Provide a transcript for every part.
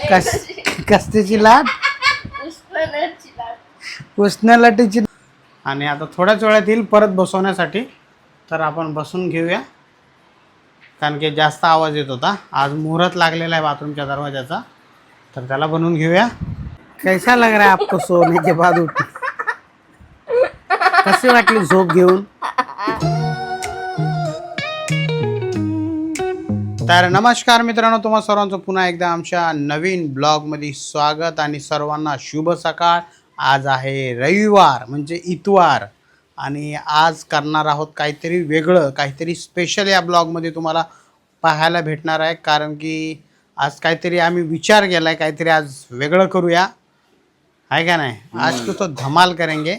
कसतीची लाट, उष्ण लाटेची. आणि आता थोड्याच वेळात येईल परत बसवण्यासाठी, तर आपण बसून घेऊया कारण की जास्त आवाज येत होता. आज मुहूर्त लागलेला आहे बाथरूमच्या दरवाजाचा, तर त्याला बनवून घेऊया. कैसा लग रहा है आपको सोने के बाद उठ, कशी वाटली झोप घेऊन? तर नमस्कार मित्रांनो, तुम्हा सर्वांचं पुन्हा एकदा आमच्या नवीन ब्लॉगमध्ये स्वागत आणि सर्वांना शुभ सकाळ. आज आहे रविवार म्हणजे इतवार आणि आज करणार आहोत काहीतरी वेगळं, काहीतरी स्पेशल या ब्लॉगमध्ये तुम्हाला पाहायला भेटणार आहे. कारण की आज काहीतरी आम्ही विचार केला आहे, काहीतरी आज वेगळं करूया, आहे का नाही? आज तो धमाल करेंगे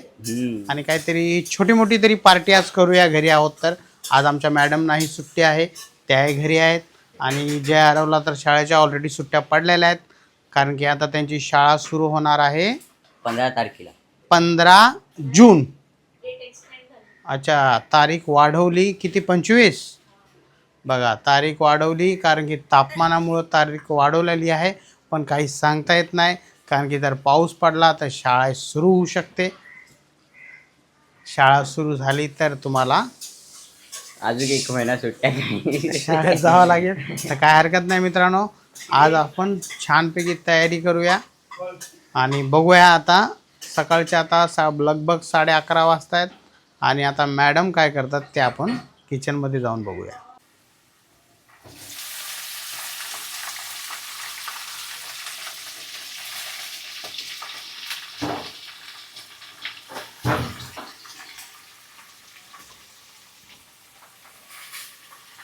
आणि काहीतरी छोटी मोठी तरी पार्टी आज करूया. घरी आहोत तर आज आमच्या मॅडमनाही सुट्टी आहे, त्याही घरी आहेत. आणि जय हरवला तर शाळेच्या ऑलरेडी सुट्ट्या पडलेल्या आहेत, कारण की आता त्यांची शाळा सुरू होणार आहे 15 तारखेला, 15 जून. अच्छा, तारीख वाढवली किती? 25. बघा, तारीख वाढवली कारण की तापमानामुळं तारीख वाढवलेली आहे, पण काही सांगता येत नाही. कारण की जर पाऊस पडला तर शाळा सुरू होऊ शकते. शाळा सुरू झाली तर तुम्हाला अजून 1 महिना सुट्ट्या शाळेत जावं लागेल. तर काय हरकत नाही मित्रांनो, आज आपण छानपैकी तयारी करूया आणि बघूया. आता सकाळचे आता लगभग 11:30 वाजता आहेत आणि आता मॅडम काय करतात ते आपण किचनमध्ये जाऊन बघूया.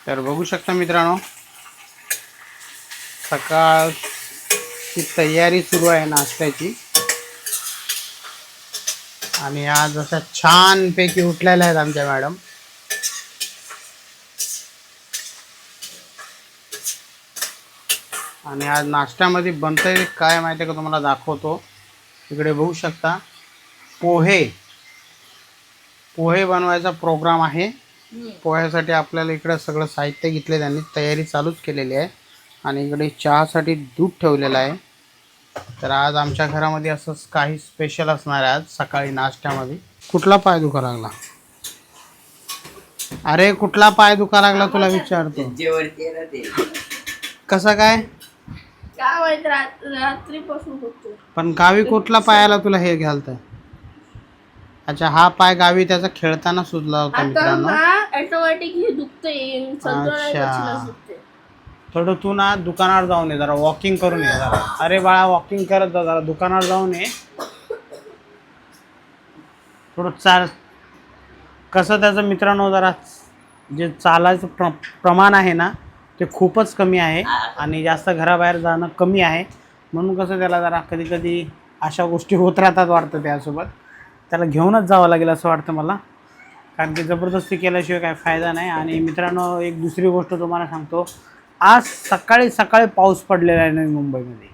तर बघू शकता मित्रांनो, सकाळची तयारी सुरू आहे नाश्त्याची आणि आज अशा छानपैकी उठलेल्या आहेत आमच्या मॅडम. आणि आज नाश्त्यामध्ये बनतंय काय माहिती आहे का, तुम्हाला दाखवतो. इकडे बघू शकता, पोहे बनवायचा प्रोग्राम आहे. पोह्यासाठी आपल्याला इकडे सगळं साहित्य घेतले, त्यांनी तयारी चालूच केलेली आहे. आणि इकडे चहासाठी दूध ठेवलेलं आहे. तर आज आमच्या घरामध्ये असंच काही स्पेशल असणार आहे आज सकाळी नाश्त्यामध्ये. कुठला पाय दुखा लागला? अरे कुठला पाय दुखा लागला तुला विचारतो. कसं काय? रात्रीपासून पण गावी कुठला पायाला तुला हे घालतंय? अच्छा, हा पाय गावी त्याचा खेळताना सुजला होता मित्रांनो. अच्छा, थोडं तू ना दुकानावर जाऊन ये, जरा वॉकिंग करून ये जरा. अरे बाळा, वॉकिंग करत जा जरा, दुकानावर जाऊन ये थोडं चाल. कसं त्याचं मित्रांनो, जरा जे चालायचं प्रमाण आहे ना ते खूपच कमी आहे आणि जास्त घराबाहेर जाणं कमी आहे. म्हणून कसं त्याला जरा कधी कधी अशा गोष्टी होत राहतात वाटतं. त्यासोबत त्याला घेऊनच जावं लागेल असं वाटतं मला, कारण की जबरदस्ती केल्याशिवाय काय फायदा नाही. आणि मित्रांनो, एक दुसरी गोष्ट तुम्हाला सांगतो, आज सकाळी पाऊस पडलेला आहे नवी मुंबईमध्ये.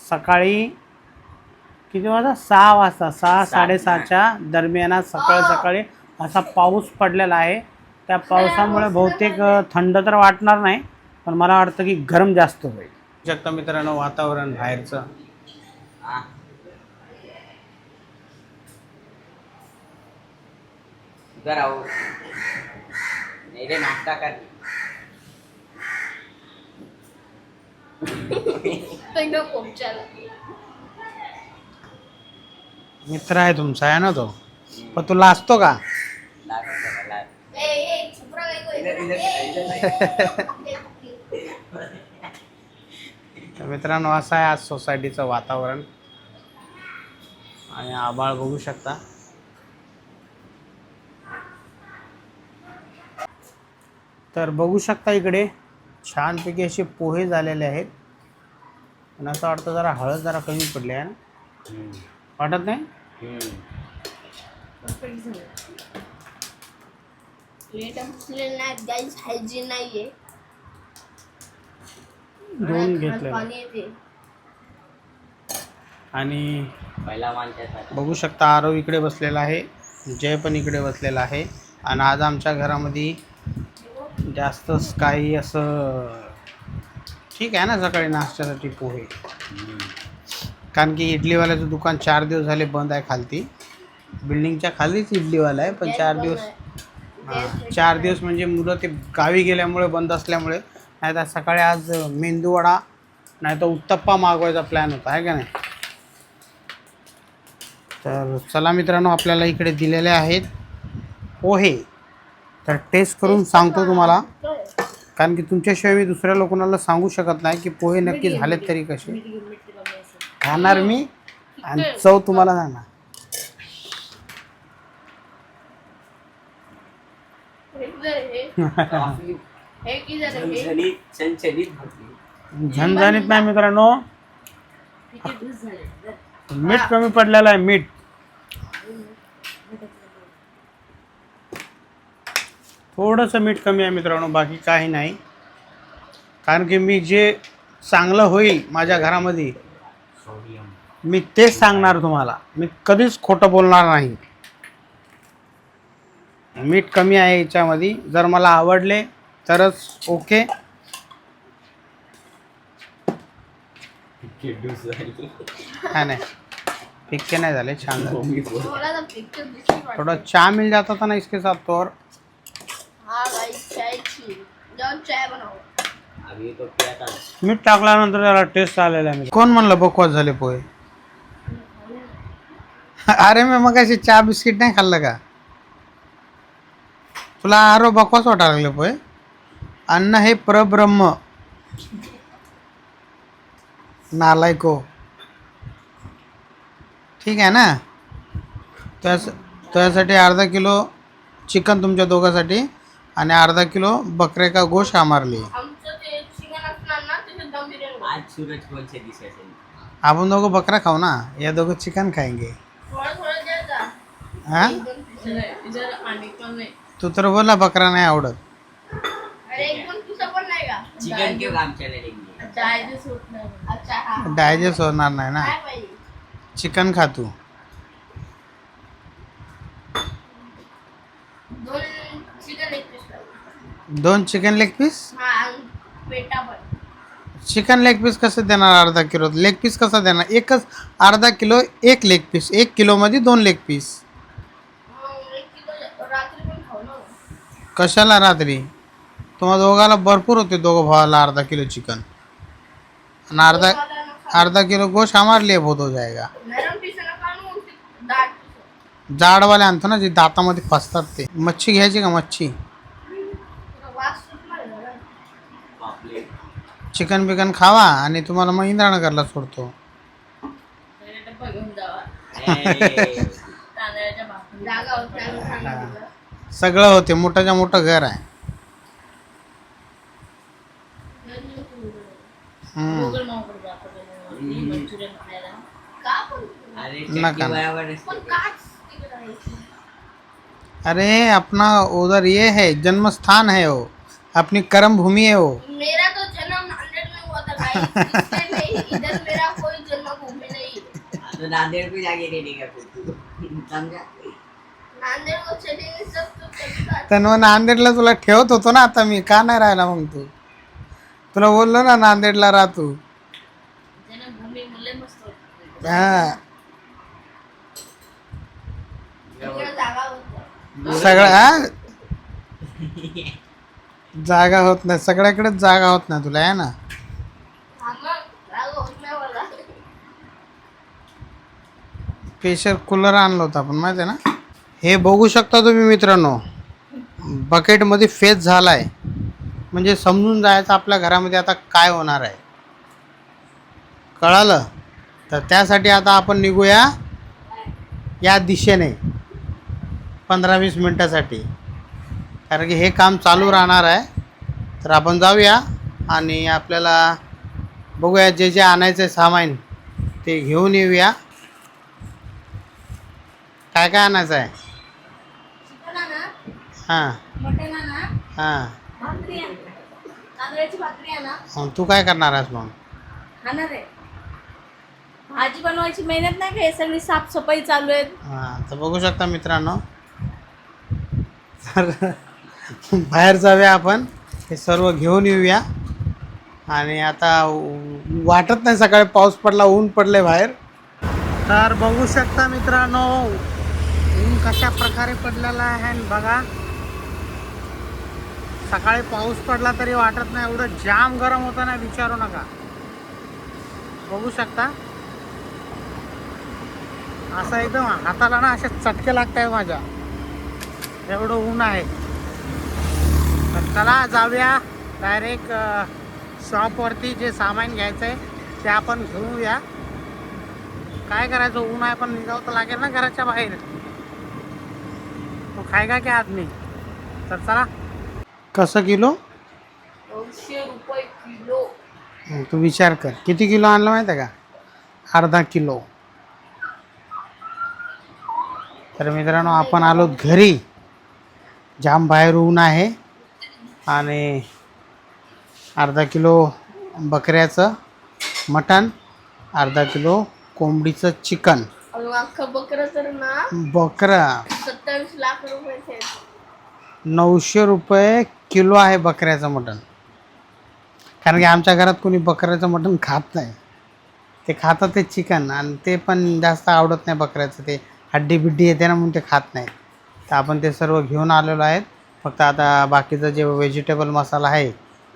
सकाळी किती वाजता? 6 वाजता, 6-6:30च्या दरम्यानात सकाळी असा पाऊस पडलेला आहे. त्या पावसामुळे बहुतेक थंड तर वाटणार नाही, पण मला वाटतं की गरम जास्त होईल. शकता मित्रांनो वातावरण बाहेरचं. नाश्ता कर. मित्र आहे तुमचा, आहे ना तो? पण तू लाजतो का? तर मित्रांनो, असं आहे आज सोसायटीचं वातावरण आणि आभाळ बघू शकता. तर बघू शकता इकडे छानपैकी असे पोहे झालेले आहेत. आणि असं वाटतं जरा हळद जरा कमी पडली आहे ना, वाटत नाही? धुवून घेतलं आणि बघू शकता आरव इकडे बसलेला आहे, जय पण इकडे बसलेला आहे. आणि आज आमच्या घरामध्ये जास्तच काही असं ठीक आहे ना सकाळी नाश्त्यासाठी पोहे. कारण की इडलीवाल्याचं दुकान 4 दिवस झाले बंद आहे खालती. बिल्डिंगच्या खालीच इडलीवाला आहे पण 4 दिवस 4 दिवस म्हणजे मुलं ते गावी गेल्यामुळे बंद असल्यामुळे. नाही तर सकाळी आज मेंदूवडा नाही तर उत्तप्पा मागवायचा प्लॅन होता आहे का नाही. तर चला मित्रांनो, आपल्याला इकडे दिलेले आहेत पोहे. तर टेस्ट करून सांगतो तुम्हाला, कारण की तुमच्याशिवाय मी दुसऱ्या लोकांना सांगू शकत नाही की पोहे नक्की झालेत तरी कसे. खाणार मी आणि चव तुम्हाला सांगणार. झणझणीत नाही मित्रांनो, मीठ कमी पडलेलं आहे. मीठ थोडंसं मीठ कमी आहे मित्रांनो, बाकी काही नाही. कारण की मी जे चांगलं होईल माझ्या घरामध्ये मी तेच सांगणार तुम्हाला. मी कधीच खोटं बोलणार नाही. मीठ कमी आहे याच्यामध्ये. जर मला आवडले तरच ओके. हा नाही, फिक्के नहीं झाले, छान झाले. थोड़ा चाय मिल जाता था ना इसके साथ तो और. हाँ भाई चाय बनाओ. मीठ टाकल्यानंतर त्याला टेस्ट आलेला आहे. कोण म्हणलं बकवास झाले पोहे? अरे मी मग अशी चहा बिस्किट नाही खाल्लं का? तुला आरो बकवास वाटायला लागले पोहे? अन्न हे परब्रह्म. नालायको. ठीक आहे ना. त्यासाठी अर्धा किलो चिकन तुमच्या दोघांसाठी आणि अर्धा किलो बकरे का गोश्त हमारे लिए. आज सूरज कौन से दिशा से? आपण दोघं बकरा खाऊ ना, या दोघं चिकन खाएंगे. हाँ तू तर बोला बकरा नाही आवडत. चिकन क्यों काम चले लेंगे? डायजेस्ट होणार नाही ना. चिकन खा तू. दोन chicken leg piece. Chicken leg piece कसं देणार अर्धा किलो? लेग पीस कसं देणार? एकच अर्धा किलो एक लेग पीस. 1 किलोमध्ये 2 लेग पीस. कशाला रात्री? तुम्हा दोघाला भरपूर होते, दोघं भावाला अर्धा किलो चिकन आणि अर्धा किलो गोश्त हमारे लिए बहुत हो जाएगा. जाडवाले आणतो ना, जे दातामध्ये फसतात ते. मच्छी घ्यायची का? मच्छी चिकन बिकन खावा आणि तुम्हाला मग इंद्रानगरला सोडतो. सगळं होते, मोठ्याच्या मोठं घर आहे. नका. अरे अपना उधर ये है, जन्म स्थान है वो, अपनी कर्म भूमि है वो. मेरा तो जन्म नांदेड़ में हुआ था गाइस, इसलिए नहीं, इधर मेरा कोई जन्मभूमि नहीं है. तो नांदेड़ को जाके रहेगा तू, समझा? नांदेड़ को चलेंगे सब तो चलता. तन्व नांदेडला तुला ठेवत होतो ना, आता मी का नाही राहिला मग? तू तुला बोललो ना नांदेडला राह तू. जन्मभूमी मुले मस्त होती. हा इकडे जागा होती. सगळं जागा होत नाही, सगळ्याकडेच जागा होत नाही तुला आहे ना. प्रेशर कूलर आणलं होतं आपण, माहिती आहे ना. हे बघू शकता तुम्ही मित्रांनो, बकेटमध्ये फेस झाला आहे. म्हणजे समजून जायचं आपल्या घरामध्ये आता काय होणार आहे, कळालं? तर त्यासाठी आता आपण निघूया या दिशेने 15-20 मिनटासाठी, कारण की हे काम चालू राहणार आहे. तर आपण जाऊया आणि आपल्याला बघूया जे जे आणायचं आहे सामान ते घेऊन येऊया. काय काय आणायचं आहे? हां हां. तू काय करणार आहेस मग? भाजी बनवायची मेहनत नाही का, हे सगळी साफसफाई चालू आहे. हां, तर बघू शकता मित्रांनो. तर बाहेर जाऊया आपण, हे सर्व घेऊन येऊया आणि आता वाटत नाही सकाळी पाऊस पडला, ऊन पडले बाहेर. तर बघू शकता मित्रांनो ऊन कशा प्रकारे पडलेला आहे. आणि बघा सकाळी पाऊस पडला तरी वाटत नाही, एवढं जाम गरम होतं ना विचारू नका. बघू शकता असं एकदम हाताला ना असे चटके लागत आहे माझ्या, एवढं ऊन आहे. तर चला जाऊया डायरेक्ट शॉपवरती. जे सामान घ्यायचं आहे ते आपण घेऊया. काय करायचं, ऊन आहे पण निघावं तर लागेल ना घराच्या बाहेर. तो खायगा क्या आदमी. तर चला. कसं किलो? 900 रुपये किलो. तू विचार कर किती किलो आणलं माहिती आहे का? अर्धा किलो. तर मित्रांनो आपण आलो घरी. जाम बाहेर ऊन आहे. आणि अर्धा किलो बकऱ्याचं मटण, अर्धा किलो कोंबडीचं चिकन. आणि अख्खं बकरं तर ना बकरा 27 लाख रुपये. 900 रुपये किलो आहे बकऱ्याचं मटण. कारण की आमच्या घरात कोणी बकऱ्याचं मटण खात नाही. ते खातात ते चिकन, आणि ते पण जास्त आवडत नाही बकऱ्याचं. ते हड्डी बिड्डी येते ना म्हणून ते खात नाही. तर आपण ते सर्व घेऊन आलेलो आहेत. फक्त आता बाकीचं जे व्हेजिटेबल मसाला आहे,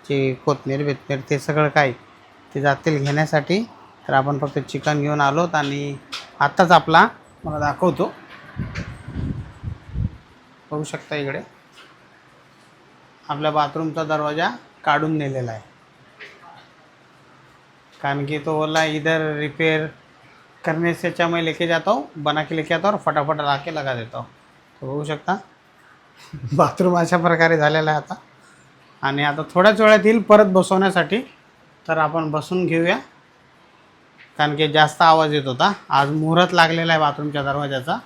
जे कोथिंबीर बिथमीर ते सगळं काय ते जातील घेण्यासाठी. तर आपण फक्त चिकन घेऊन आलोत. आणि आत्ताच आपला मला दाखवतो, बघू शकता इकडे आपल्या बाथरूमचा दरवाजा काढून नेलेला आहे. कारण कि तो बोला इधर रिपेयर करने से अच्छा मैं लेके जाता हूँ, बना के लेके आता हूँ और फटाफट ला के लगा देता हूँ. तो बघू शकता बाथरूम अशा प्रकारे झालेला आहे आता. आणि आता थोड्याच वेळात येईल परत बसवण्यासाठी. तर आपण बसून घेऊया, कारण की जास्त आवाज येत होता. आज मुहूर्त लागलेला आहे बाथरूमच्या दरवाजाचा,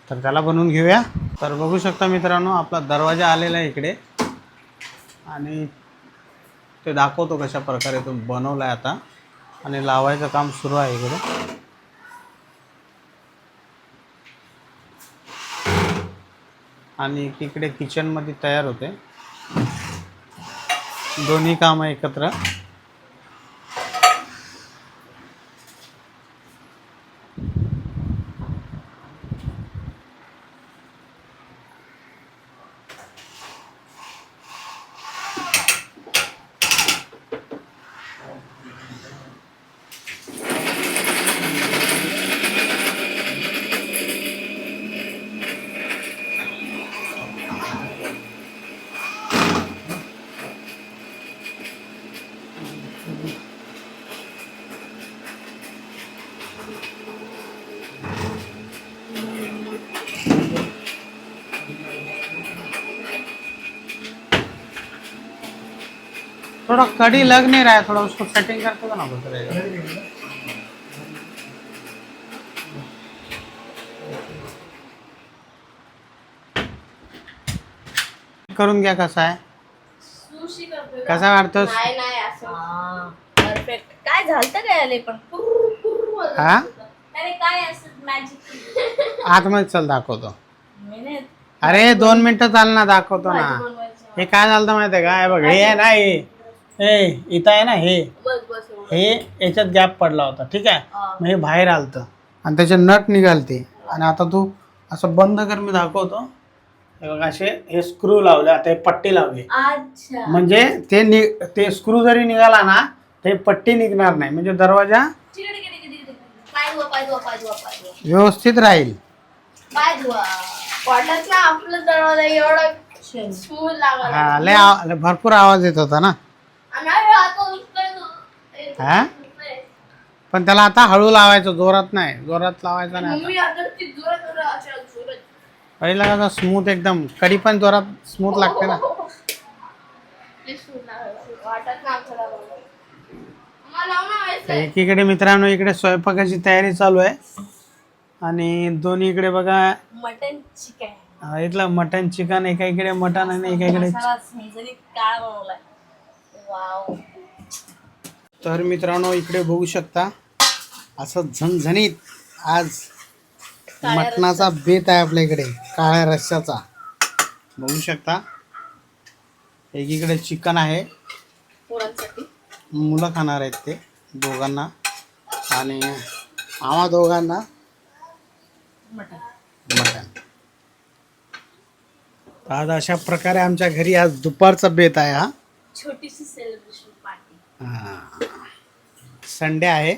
तर त्याला बनवून घेऊया. तर बघू शकता मित्रांनो आपला दरवाजा आलेला आहे इकडे. आणि ते दाखवतो कशा प्रकारे तो बनवला आहे आता. आणि लावायचं काम सुरू आहे इकडे. आणि इकडे किचनमध्ये तयार होते, दोन्ही कामं एकत्र. थोड़ा कड़ी लग नहीं रहा है, थोड़ा उसको सेटिंग करते हो ना बोलते रहेगा. करून घ्या. कसा आहे, सुशी करतोय. कसा वाटतोस? नाही नाही असं परफेक्ट. काय झालं काय आले पण हा अरे काय असं मॅजिक. आतमध्ये चल दाखवतो. अरे 2 मिनिटं चाल ना, दाखवतो ना. हे काय झालं माहिती आहे का? हे बघ, हे आहे ना, हे इथं आहे ना, हे याच्यात गॅप पडला होता. ठीक आहे, मग हे बाहेर आलतं आणि त्याचे नट निघालते. आणि आता तू असं बंद कर, मी दाखवतो. हे बघ असे हे स्क्रू लावले, आता हे पट्टी लावली. म्हणजे ते स्क्रू जरी निघाला ना ते पट्टी निघणार नाही, म्हणजे दरवाजा व्यवस्थित राहील. वाटत ना आपलं दरवाजा एवढं स्मूथ लागला. हा, लय भरपूर आवाज येत होता ना. हा, पण त्याला आता हळू लावायचं, जोरात नाही. जोरात लावायचं नाही. पहिला कसा स्मूथ एकदम, कडी पण जोरात स्मूथ लागते ना. एकीकडे मित्रांनो इकडे स्वयंपाकाची तयारी चालू आहे. आणि दोन्ही इकडे बघा मटन चिकन. इथलं मटन चिकन, एका इकडे मटन आणि एका इकडे. तर मित्रांनो इकडे बघू शकता असं झणझणीत आज मटणाचा बेत आहे आपल्या इकडे, काळ्या रश्श्याचा. बघू शकता एकीकडे चिकन आहे, पोरांसाठी मुलं खाणार आहेत ते दोघांना आणि आम्हा दोघांना मटण. आज अशा प्रकारे आमच्या घरी आज दुपारचा बेत आहे हा. छोटीशी सेलिब्रेशन पार्टी. संडे आहे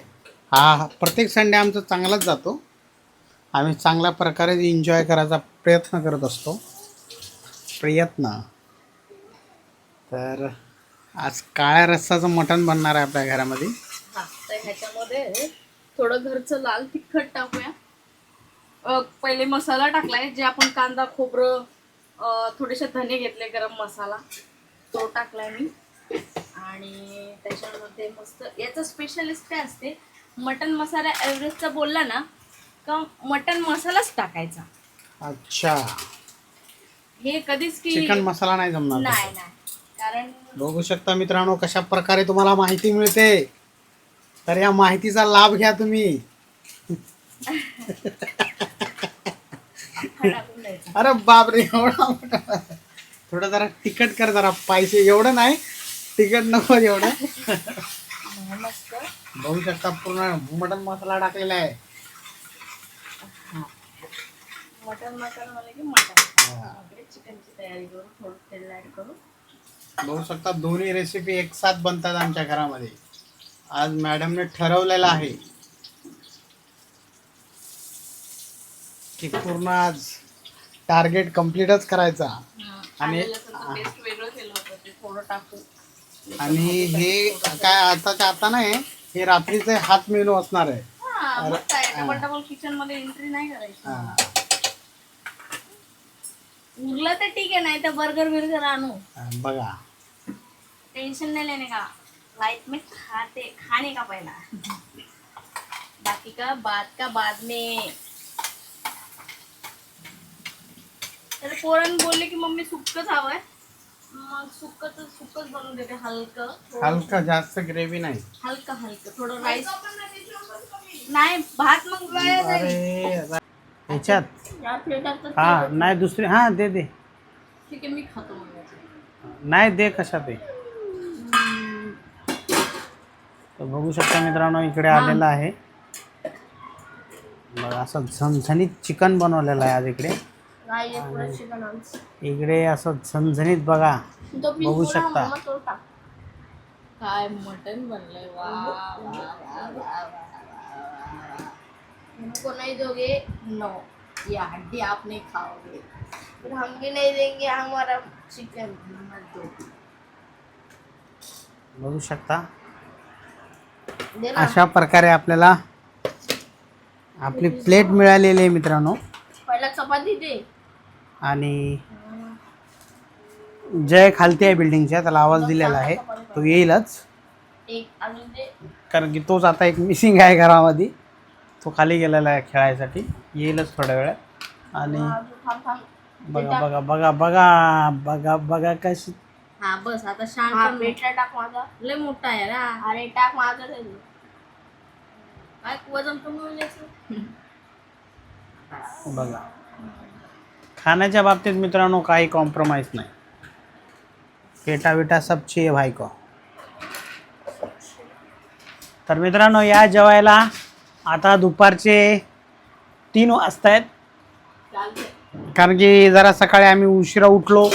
हा. प्रत्येक संडे आमचा चांगलाच जातो. आम्ही चांगल्या प्रकारे एन्जॉय करायचा प्रयत्न करत असतो. तर आज काळ्या रस्साचं मटण बनणार आहे आपल्या घरामध्ये. हा, तर ह्याच्यामध्ये थोडं घरचं लाल तिखट टाकूया. पहिले मसाला टाकलाय, जे आपण कांदा खोबरं थोडेसे धने घेतले, गरम मसाला तो टाकलाय मी. आणि त्याच्यामध्ये मस्त याचं स्पेशलिस्ट काय असते, मटन मसाला एव्हरेस्टचा बोलला ना का मटन मसालाच टाकायचा. अच्छा, हे कधीच की चिकन मसाला नाही जमणार. नाही, कारण बघू शकता मित्रांनो कशा प्रकारे तुम्हाला माहिती मिळते. तर या माहितीचा लाभ घ्या तुम्ही. टाकून द्यायचा. अरे बापरे, एवढा मोठा. थोडं जरा तिखट कर, जरा पाहिजे. एवढं नाही तिखट नको एवढं. मस्त बघू शकता पूर्ण मटन मसाला टाकलेला आहे. मटन मसाला मला की मटन चिकनची तयारी करू, थोडं तेल ऍड करू. बघू शकता दोन्ही रेसिपी एक साथ बनतात आमच्या घरामध्ये. आज मॅडमने ठरवलेलं आहे की पूर्ण आज टार्गेट कम्प्लीटच करायचा. आणि टेस्ट वेगळं केलं होतं, ते थोडं टाकू. आणि हे काय आताच्या आता नाही, हे रात्रीचे हात मेनू असणार आहे. मग काय डबल डबल किचन मध्ये एंट्री नाही करायची. हा. उरलं तर ठीक आहे, नाही तर बर्गर बिर्गर आणू, बघा टेंशन नहीं लेने का. लाइफ में खाने का पहला, बाकी का बाद में. तर पोरण बोलले की मम्मी सुक्कच हवंय, मग सुक्कच बनवून देते. हलका, जास्त ग्रेव्ही नाही. हलकं थोडं राईस नाही, भात मग वाया जाईल. अरे ह्याच्यात या प्लेटात तर हा नाही दुसरी, हा दे ठीक आहे, मी खातो मग याचं. नाही दे कशात आहे. तर बघू शकता मित्रांनो इकडे आलेलं आहे बघा, असं झणझणीत चिकन बनवलेलं आहे आज इकडे. नाही, हे पुढे चिकन आमचं. इकडे असं झणझणीत बघा, तो पीस बघू पुरा शकता. मम्मा तो टाक. काय मटन बनलंय, वा वा वा. हमको नहीं दोगे, नो, ये हड्डी आप नहीं खाओगे, फिर हम भी नहीं देंगे हमारा चिकन, मत दो. बघू शकता दे ना. अशा प्रकारे आपल्याला आपली प्लेट मिळालेली आहे मित्रांनो. पहिला चपाती दे. आणि जय खालती आहे बिल्डिंगच्या, त्याला आवाज दिलेला आहे, तो येईलच. एक अजून दे. कारण की तोच आता एक मिसिंग आहे घरामध्ये. तो खाली गेलेला आहे खेळायसाठी, येईलच थोड्या वेळात. आणि थांब. बघा बघा बघा बघा बघा बघा कशी. हा बस आता शांत. पेटला टाक माझा, लय मोठा आहे रा. अरे टाक माझा, काय वजन कमी होईल याचं. बघा खाण्याच्या बाबतीत मित्रांनो काही कॉम्प्रोमाइज नाही. पेटा विटा सब चाहिए भाई को. तर मित्रांनो या जेवायला. आता दुपारचे 3 वाजता आहेत, कारण की जरा सकाळी आम्ही उशिरा उठलो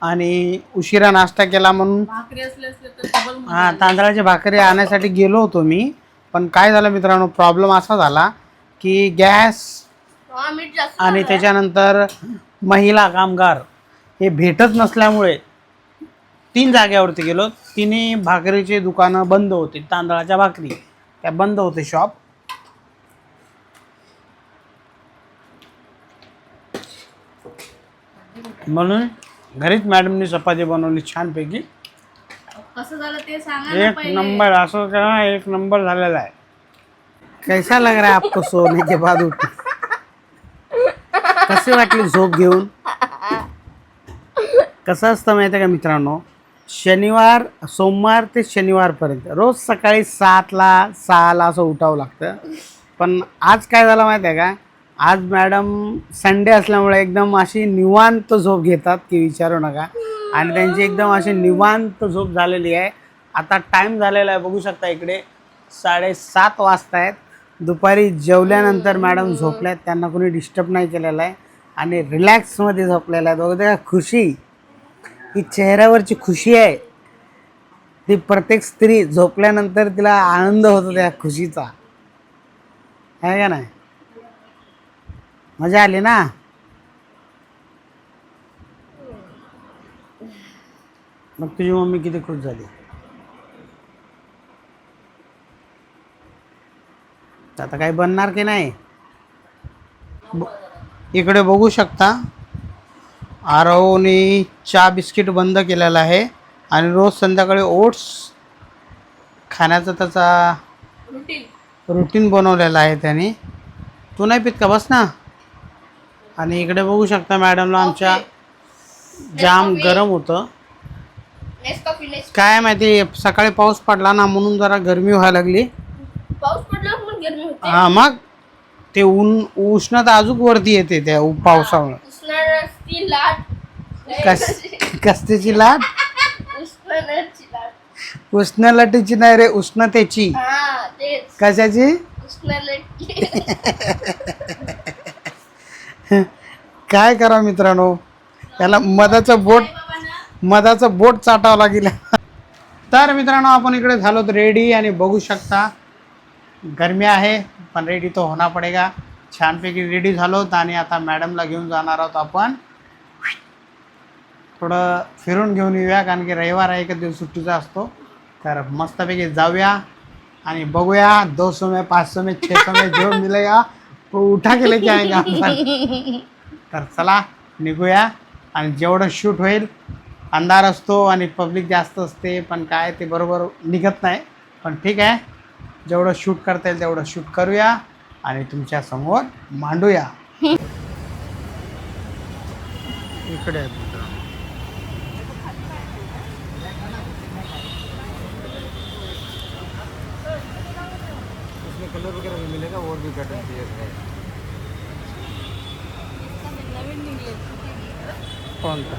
आणि उशिरा नाश्ता केला म्हणून. भाकरी असले तर डबल. हां, तांदळाची भाकरी आणण्यासाठी गेलो होतो मी. पण काय झालं मित्रांनो, प्रॉब्लेम असा झाला की गॅस आणि त्याच्यानंतर महिला कामगार हे भेटत नसल्यामुळे 3 जागेवरती गेलो. तिन्ही भाकरीचे दुकानं बंद होते, तांदळाच्या भाकरी त्या बंद होते शॉप. म्हणून घरीच मॅडमनी चपाती बनवली छानपैकी. कसं झालं ते सांगा. एक नंबर, असं करा, एक नंबर झालेला आहे. कैसा लग रहा है आपको सोने के बाद उठ? कसे वाटली झोप घेऊन? कसं असतं माहिती आहे का मित्रांनो, सोमवार ते शनिवारपर्यंत रोज सकाळी 6ला असं उठावं लागतं. पण आज काय झालं माहिती आहे का, आज मॅडम संडे असल्यामुळे एकदम अशी निवांत झोप घेतात की विचारू नका. आणि त्यांची एकदम अशी निवांत झोप झालेली आहे. आता टाईम झालेला आहे, बघू शकता इकडे 7:30 वाजता आहेत. दुपारी जेवल्यानंतर मॅडम झोपल्यात, त्यांना कोणी डिस्टर्ब नाही केलेलं आहे आणि रिलॅक्समध्ये झोपलेला आहे. बघा खुशी, ही चेहऱ्यावरची खुशी आहे ती प्रत्येक स्त्री झोपल्यानंतर तिला आनंद होतो त्या खुशीचा, आहे का नाही? मजा आली ना? मग तुझी मम्मी किती खुश झाली. आता काही बनणार की नाही? इकडे बघू शकता आरवने चहा बिस्किट बंद केलेला आहे आणि रोज संध्याकाळी ओट्स खाण्याचा त्याचा रुटीन बनवलेला आहे त्याने. तू नाही पित का? बस ना. आणि इकडे बघू शकता मॅडमला आमच्या जाम गरम होतं. काय माहिती सकाळी पाऊस पडला ना म्हणून जरा गरमी व्हायला लागली. पाऊस पडला म्हणून गरमी होते. हा मग ते उष्णता अजून वरती येते त्या पावसामुळे. उष्णतेची लाट. कसतेची लाट? उष्णतेची लाट. उष्ण लाटेची नाही रे, उष्णतेची. हा तेच. कशाची? उष्णतेची. काय करा मित्रांनो, त्याला मधाचं बोट चाटावं लागेल. तर मित्रांनो आपण इकडे झालो रेडी आणि बघू शकता गरमी आहे पण रेडी तो होना पडेगा. छानपैकी रेडी झालो आणि आता मॅडमला घेऊन जाणार आहोत आपण. थोडं फिरून घेऊन येऊया कारण की रविवार आहे, एक दिवस सुट्टीचा असतो. तर मस्तपैकी जाऊया आणि बघूया 200 में 500 में 600 में जो मिलेगा तो उठा के लेके आएगा आपण. तर चला निघूया. आणि जेवढं शूट होईल, अंधार असतो आणि पब्लिक जास्त असते पण काय ते बरोबर निघत नाही, पण ठीक आहे जेवढं शूट करता येईल तेवढं शूट करूया आणि तुमच्या समोर मांडूया. इकडे कलर वगैरह भी मिलेगा और भी बेटर क्लियर है. कोणता?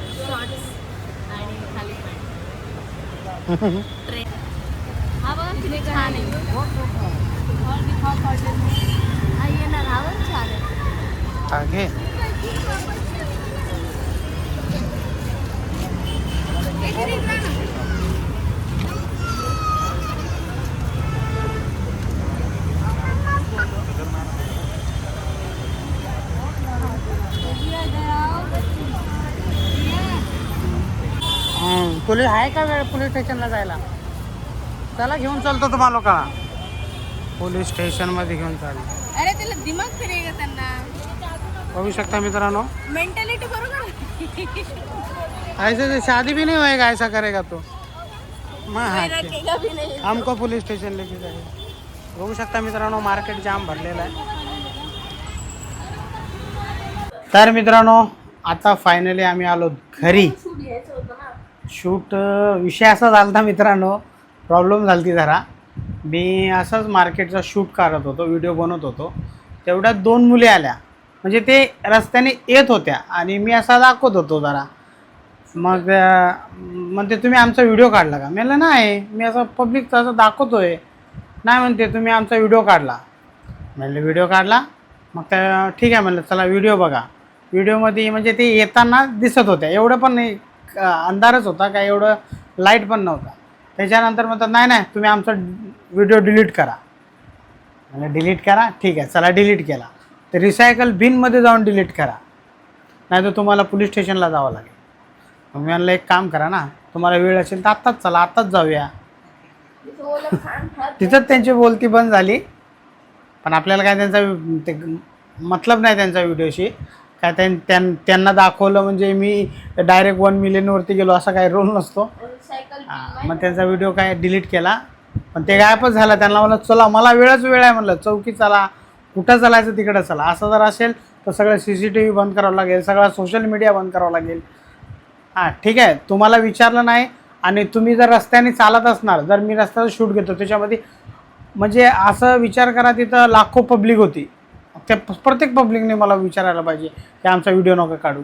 हा बघा किती छान आहे. हा येणार, हा पण छान आहे. आगे पोलीस आहे का वेळ पोलीस स्टेशनला जायला? चला घेऊन चालतो तुम्हाला लोकांना पोलीस स्टेशनमध्ये घेऊन चालतो. अरे त्याला दिमाग फिरेगा त्यांना. बघू शकता मित्रांनो, मेंटॅलिटी बरोबर. ऐसे शादी भी नहीं होएगा, ऐसा करेगा तो रखेगा भी नहीं. हमको पुलिस स्टेशन लेके जाएगा. बघू शकता मित्रांनो मार्केट जाम भरलेलं आहे. तर मित्रांनो आता फायनली आम्ही आलो घरी. शूट विषय असा झाला मित्रांनो, प्रॉब्लेम झाली ती जरा. मी असंच मार्केटचा शूट करत होतो, व्हिडिओ बनवत होतो, तेवढ्यात 2 मुली आल्या. म्हणजे ते रस्त्याने येत होत्या आणि मी असा दाखवत होतो जरा. मग म्हणते तुम्ही आमचा व्हिडिओ काढला का? म्हणलं नाही, मी असं पब्लिकचा असं दाखवतोय. नाही म्हणते तुम्ही आमचा व्हिडिओ काढला. म्हणलं व्हिडिओ काढला. मग त्या ठीक आहे म्हणलं चला व्हिडिओ बघा. व्हिडिओमध्ये म्हणजे ते येताना दिसत होत्या, एवढं पण नाही, अंधारच होता, काय एवढं लाईट पण नव्हता. त्याच्यानंतर म्हणतात नाही तुम्ही आमचा व्हिडिओ डिलीट करा. म्हणजे डिलीट करा, ठीक आहे चला डिलीट केला. तर रिसायकल बिनमध्ये जाऊन डिलीट करा, नाही तर तुम्हाला पोलीस स्टेशनला जावं लागेल. मग मी म्हणलं एक काम करा ना, तुम्हाला वेळ असेल तर आत्ताच चला, आत्ताच जाऊया. तिथंच त्यांची बोलती बंद झाली. पण आपल्याला काय त्यांचा ते मतलब नाही त्यांचा व्हिडिओशी. काय त्यांना दाखवलं म्हणजे मी डायरेक्ट 1 मिलियनवरती गेलो असा काही रोल नसतो. मग त्यांचा व्हिडिओ काय डिलीट केला, पण ते गायबच झाला. त्यांना म्हणलं चला मला वेळ आहे म्हणलं, चौकी चला, कुठं चालायचं तिकडं चला. असं जर असेल तर सगळं CCTV बंद करावं लागेल, सगळा सोशल मीडिया बंद करावं लागेल. हां ठीक आहे, तुम्हाला विचारलं नाही. आणि तुम्ही जर रस्त्याने चालत असणार, जर मी रस्त्याचं शूट घेतो त्याच्यामध्ये म्हणजे असं विचार करा तिथं लाखो पब्लिक होती, त्या प्रत्येक पब्लिकने मला विचारायला पाहिजे की आमचा व्हिडिओ नका काढू.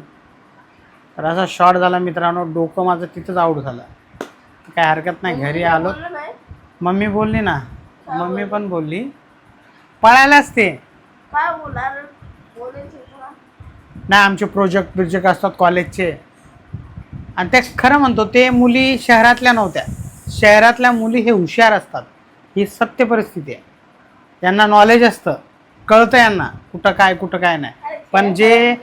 तर असा शॉर्ट झाला मित्रांनो, डोकं माझं तिथंच आऊट झालं. काय हरकत नाही. घरी आलो. मम्मी बोलली ना, मम्मी पण बोलली पळायलाच ते. काय बोलणार बोलायचं तुला? नाही, आमचे प्रोजेक्ट असतात कॉलेजचे, आणि ते खरं म्हणतो ते मुली शहरातल्या नव्हत्या. शहरातल्या मुली हे हुशार असतात, ही सत्य परिस्थिती आहे. यांना नॉलेज असतं, कळतं यांना कुठं काय नाही. पण जे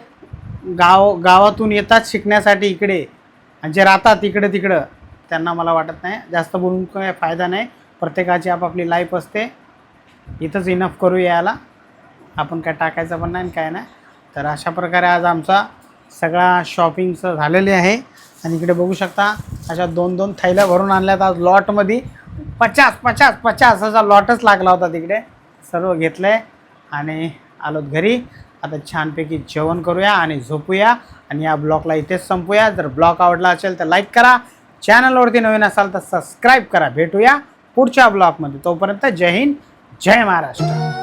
गावातून येतात शिकण्यासाठी इकडे, आणि जे राहतात इकडे तिकडं, त्यांना मला वाटत नाही जास्त बोलून काय फायदा नाही. प्रत्येकाची आपापली लाईफ असते. इथंच इनफ करू यायला, आपण काय टाकायचं पण नाही काय नाही. तर अशा प्रकारे आज आमचा सगळा शॉपिंगचं झालेले आहे. आणि इकडे बघू शकता अशा 2-2 थैल्या भरून आणल्यात आज लॉटमध्ये. 50 असा लॉटच लागला होता तिकडे. सर्व घेतलं आहे आणि आलोत घरी. आता छानपैकी जेवण करूया आणि झोपूया आणि या ब्लॉगला इथेच संपूया. जर ब्लॉग आवडला असेल तर लाईक करा, चॅनलवरती नवीन असाल तर सबस्क्राईब करा. भेटूया पुढच्या ब्लॉगमध्ये. तोपर्यंत जय हिंद, जय महाराष्ट्र.